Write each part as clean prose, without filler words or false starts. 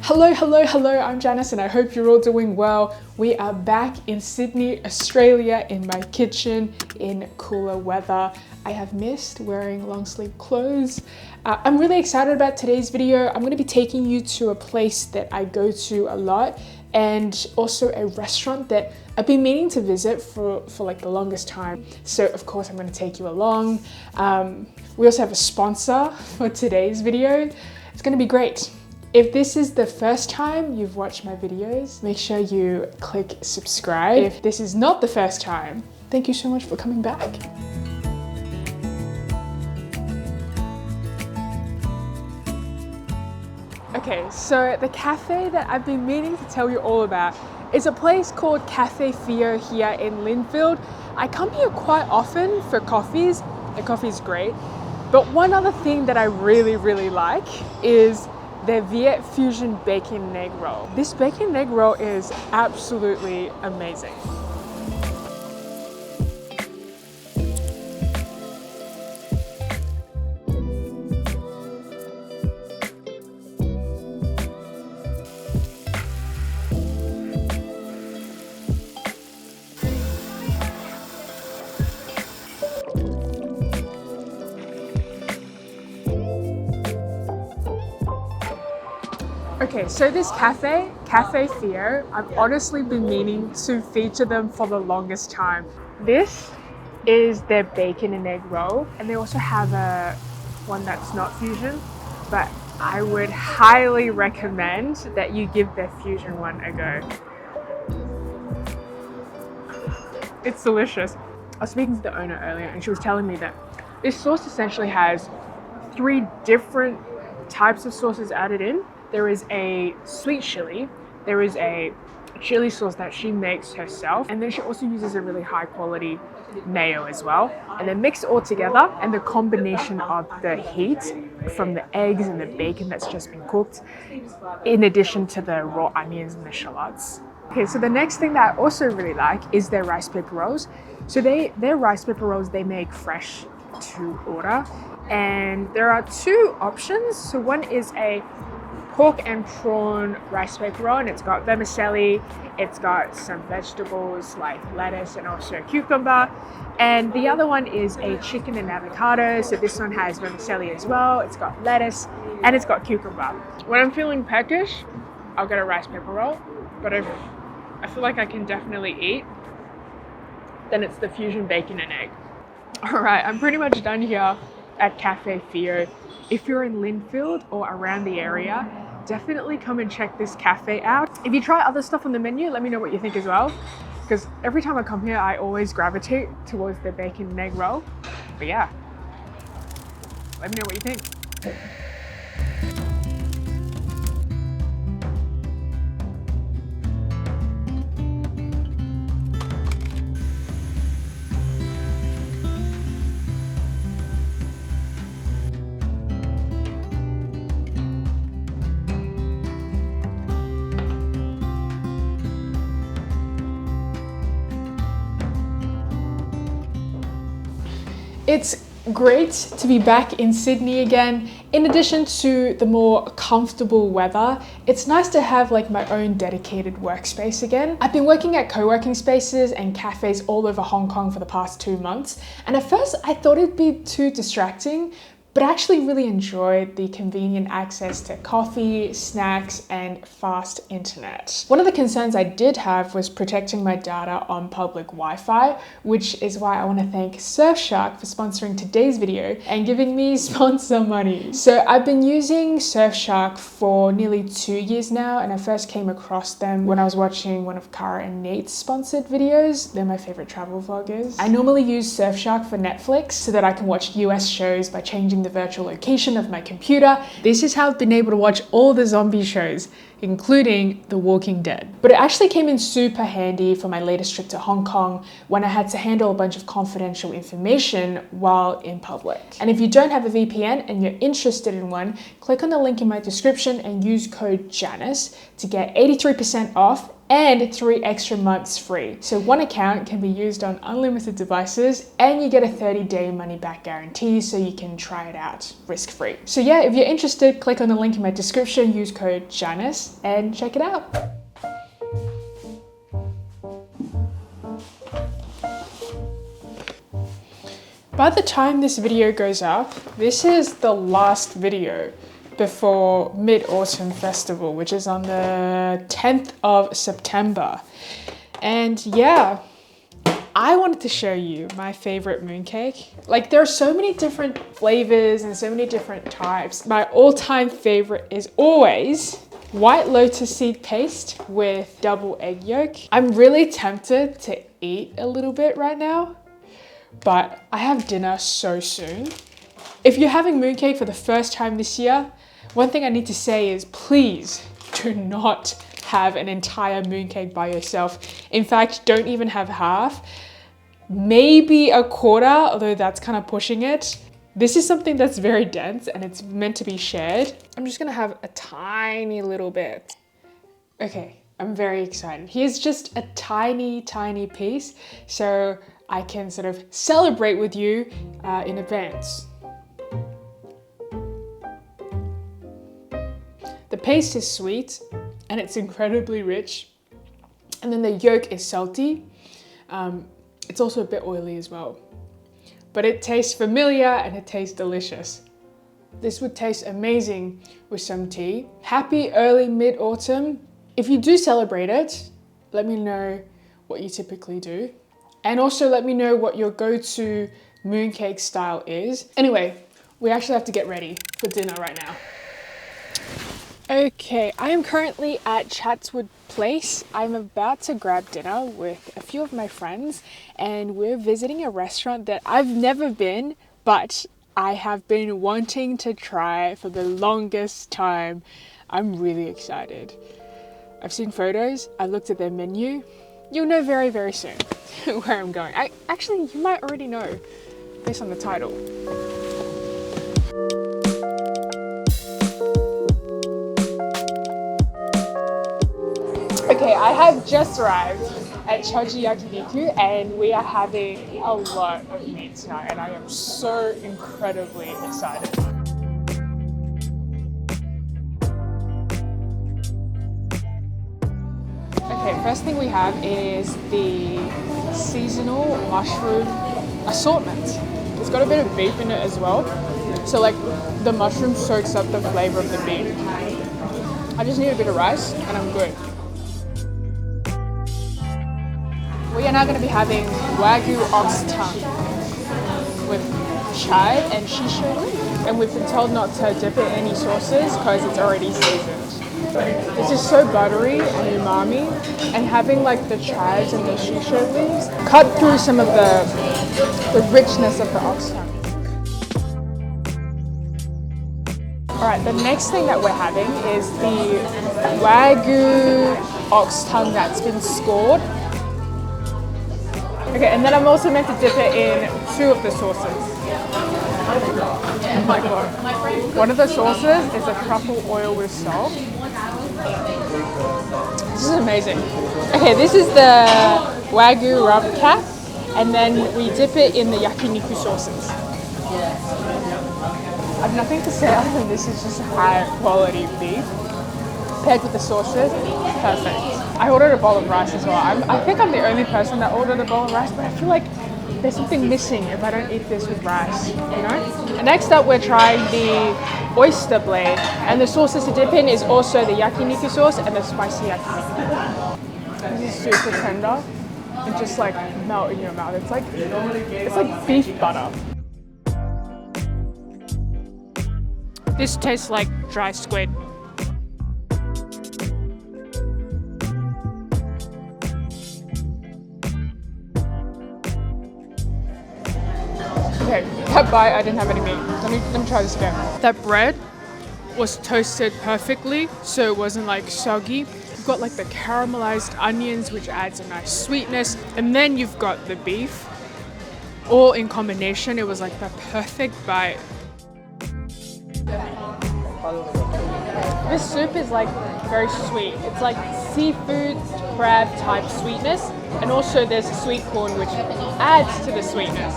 Hello, I'm Janice and I hope you're all doing well. We are back in Sydney, Australia, in my kitchen in cooler weather. I have missed wearing long sleeve clothes. I'm really excited about today's video. I'm going to be taking you to a place that I go to a lot and also a restaurant that I've been meaning to visit for like the longest time. So of course I'm going to take you along. We also have a sponsor for today's video. It's going to be great. If this is the first time you've watched my videos, make sure you click subscribe. If this is not the first time, thank you so much for coming back. Okay, so the cafe that I've been meaning to tell you all about is a place called Cafe Feoh here in Lindfield. I come here quite often for coffees. The coffee's great. But one other thing that I really like is their Viet Fusion bacon and egg roll. This bacon and egg roll is absolutely amazing. Okay, so this Cafe Feoh, I've honestly been meaning to feature them for the longest time. This is their bacon and egg roll, and they also have one that's not fusion, but I would highly recommend that you give their fusion one a go. It's delicious. I was speaking to the owner earlier and she was telling me that this sauce essentially has 3 different types of sauces added in. There is a sweet chili, there is a chili sauce that she makes herself, and then she also uses a really high quality mayo as well. And then mix it all together, and the combination of the heat from the eggs and the bacon that's just been cooked, in addition to the raw onions and the shallots. Okay, so the next thing that I also really like is their rice paper rolls. So their rice paper rolls, they make fresh to order, and there are 2 options. So one is a pork and prawn rice paper roll, and it's got vermicelli, it's got some vegetables like lettuce and also cucumber. And the other one is a chicken and avocado. So this one has vermicelli as well, it's got lettuce and it's got cucumber. When I'm feeling peckish, I'll get a rice paper roll, but if I feel like I can definitely eat, then it's the fusion bacon and egg. All right, I'm pretty much done here at Cafe Feoh. If you're in Lindfield or around the area, definitely come and check this cafe out. If you try other stuff on the menu, let me know what you think as well, because every time I come here, I always gravitate towards the bacon and egg roll. But yeah, let me know what you think. It's great to be back in Sydney again. In addition to the more comfortable weather, it's nice to have like my own dedicated workspace again. I've been working at co-working spaces and cafes all over Hong Kong for the past 2 months, and at first I thought it'd be too distracting, but I actually really enjoyed the convenient access to coffee, snacks, and fast internet. One of the concerns I did have was protecting my data on public Wi-Fi, which is why I want to thank Surfshark for sponsoring today's video and giving me sponsor money. So I've been using Surfshark for nearly 2 years now, and I first came across them when I was watching one of Cara and Nate's sponsored videos. They're my favorite travel vloggers. I normally use Surfshark for Netflix so that I can watch US shows by changing the virtual location of my computer. This is how I've been able to watch all the zombie shows, including The Walking Dead. But it actually came in super handy for my latest trip to Hong Kong when I had to handle a bunch of confidential information while in public. And if you don't have a VPN and you're interested in one, click on the link in my description and use code Janice to get 83% off and 3 extra months free. So one account can be used on unlimited devices and you get a 30-day money back guarantee so you can try it out risk-free. So yeah, if you're interested, click on the link in my description, use code Janice and check it out. By the time this video goes up, this is the last video before Mid-Autumn Festival, which is on the 10th of September. And yeah, I wanted to show you my favorite mooncake. Like, there are so many different flavors and so many different types. My all-time favorite is always white lotus seed paste with double egg yolk. I'm really tempted to eat a little bit right now, but I have dinner so soon. If you're having mooncake for the first time this year, one thing I need to say is please do not have an entire mooncake by yourself. In fact, don't even have half, maybe a quarter, although that's kind of pushing it. This is something that's very dense and it's meant to be shared. I'm just gonna have a tiny little bit. Okay, I'm very excited. Here's just a tiny, tiny piece so I can sort of celebrate with you in advance. The paste is sweet and it's incredibly rich. And then the yolk is salty. It's also a bit oily as well. But it tastes familiar and it tastes delicious. This would taste amazing with some tea. Happy early mid-autumn. If you do celebrate it, let me know what you typically do. And also let me know what your go-to mooncake style is. Anyway, we actually have to get ready for dinner right now. Okay, I am currently at Chatswood Place. I'm about to grab dinner with a few of my friends and we're visiting a restaurant that I've never been, but I have been wanting to try for the longest time. I'm really excited. I've seen photos, I looked at their menu. You'll know very, very soon where I'm going. Actually, you might already know based on the title. Okay, I have just arrived at Choji Yakiniku and we are having a lot of meat tonight and I am so incredibly excited. Okay, first thing we have is the seasonal mushroom assortment. It's got a bit of beef in it as well. So like the mushroom soaks up the flavor of the beef. I just need a bit of rice and I'm good. We are now going to be having Wagyu ox tongue with chive and shisho leaf. And we've been told not to dip it in any sauces because it's already seasoned. This is so buttery and umami, and having like the chives and the shisho leaves cut through some of the richness of the ox tongue. Alright, the next thing that we're having is the Wagyu ox tongue that's been scored. Okay, and then I'm also meant to dip it in 2 of the sauces. Oh my god. One of the sauces is a truffle oil with salt. This is amazing. Okay, this is the Wagyu rub cap, and then we dip it in the yakiniku sauces. I have nothing to say other than this is just high quality beef. Paired with the sauces, perfect. I ordered a bowl of rice as well. I think I'm the only person that ordered a bowl of rice, but I feel like there's something missing if I don't eat this with rice, you know? And next up, we're trying the oyster blade, and the sauces to dip in is also the yakiniku sauce and the spicy yakiniku. This is super tender and just like melt in your mouth. It's like beef butter. This tastes like dry squid. Okay, that bite, I didn't have any meat. Let me try this again. That bread was toasted perfectly, so it wasn't like soggy. You've got like the caramelized onions, which adds a nice sweetness. And then you've got the beef, all in combination. It was like the perfect bite. This soup is like very sweet. It's like seafood crab type sweetness, and also there's sweet corn which adds to the sweetness.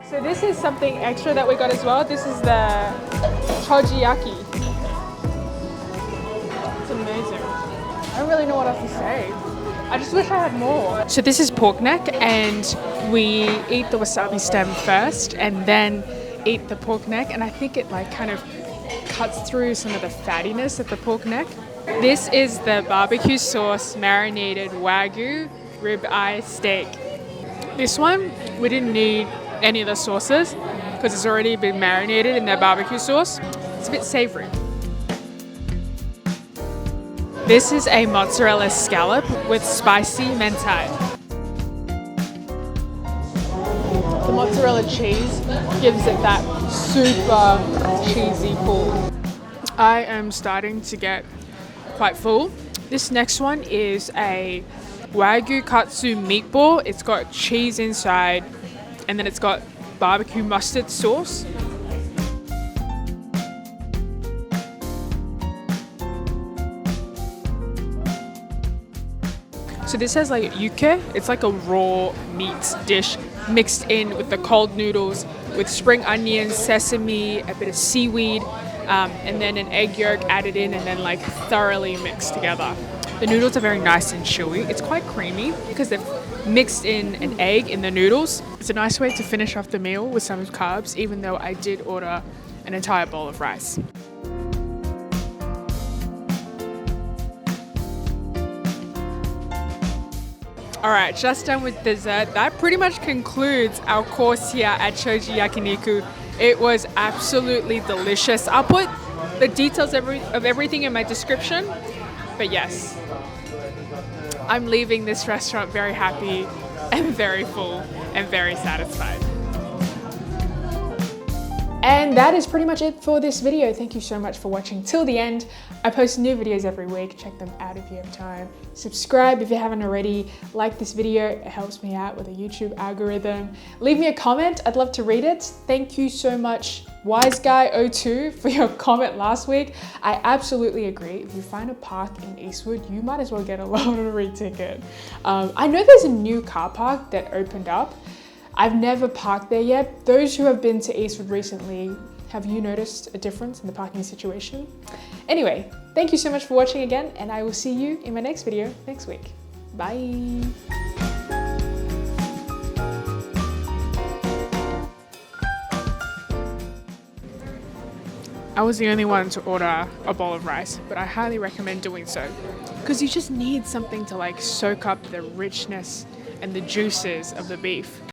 So this is something extra that we got as well. This is the Choji Yaki. It's amazing. I don't really know what else to say. I just wish I had more. So this is pork neck, and we eat the wasabi stem first and then eat the pork neck, and I think it like kind of cuts through some of the fattiness of the pork neck. This is the barbecue sauce marinated Wagyu ribeye steak. This one, we didn't need any of the sauces because it's already been marinated in their barbecue sauce. It's a bit savory. This is a mozzarella scallop with spicy mentai. The mozzarella cheese gives it that super cheesy pull. I am starting to get quite full. This next one is a Wagyu katsu meatball. It's got cheese inside, and then it's got barbecue mustard sauce. So this has like yuke. It's like a raw meat dish mixed in with the cold noodles with spring onions, sesame, a bit of seaweed, and then an egg yolk added in and then like thoroughly mixed together. The noodles are very nice and chewy. It's quite creamy because they've mixed in an egg in the noodles. It's a nice way to finish off the meal with some carbs, even though I did order an entire bowl of rice. All right, just done with dessert. That pretty much concludes our course here at Choji Yakiniku. It was absolutely delicious. I'll put the details of everything in my description. But yes, I'm leaving this restaurant very happy and very full and very satisfied. And that is pretty much it for this video. Thank you so much for watching till the end. I post new videos every week. Check them out if you have time. Subscribe if you haven't already. Like this video. It helps me out with the YouTube algorithm. Leave me a comment. I'd love to read it. Thank you so much, WiseGuy02, for your comment last week. I absolutely agree. If you find a park in Eastwood, you might as well get a lottery ticket. I know there's a new car park that opened up. I've never parked there yet. Those who have been to Eastwood recently, have you noticed a difference in the parking situation? Anyway, thank you so much for watching again, and I will see you in my next video next week. Bye. I was the only one to order a bowl of rice, but I highly recommend doing so because you just need something to like soak up the richness and the juices of the beef.